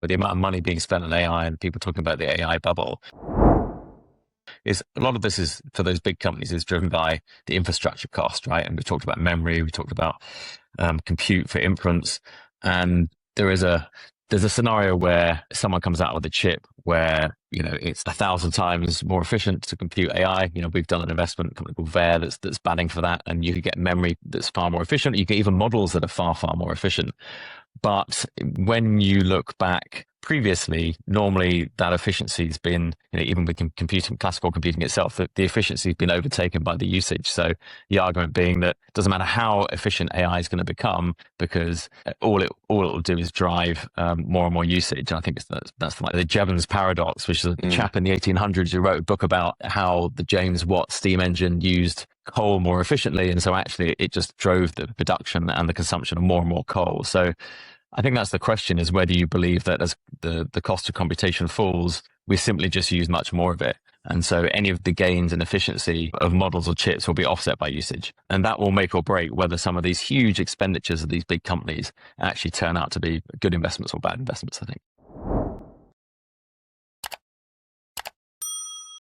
with the amount of money being spent on AI and people talking about the AI bubble, is a lot of this is for those big companies is driven by the infrastructure cost, right? And we talked about memory, we talked about compute for inference, and there's a scenario where someone comes out with a chip where it's 1,000 times more efficient to compute AI. We've done an investment company called Ver that's batting for that, and you can get memory that's far more efficient. You get even models that are far more efficient. But when you look back previously, normally that efficiency has been, even with computing, classical computing itself, that the efficiency has been overtaken by the usage. So the argument being that it doesn't matter how efficient AI is going to become, because all it will do is drive more and more usage. And I think that's like the Jevons paradox, which is a chap in the 1800s who wrote a book about how the James Watt steam engine used coal more efficiently, and so actually it just drove the production and the consumption of more and more coal. So I think that's the question, is whether you believe that as the cost of computation falls, we simply just use much more of it. And so any of the gains in efficiency of models or chips will be offset by usage. And that will make or break whether some of these huge expenditures of these big companies actually turn out to be good investments or bad investments, I think.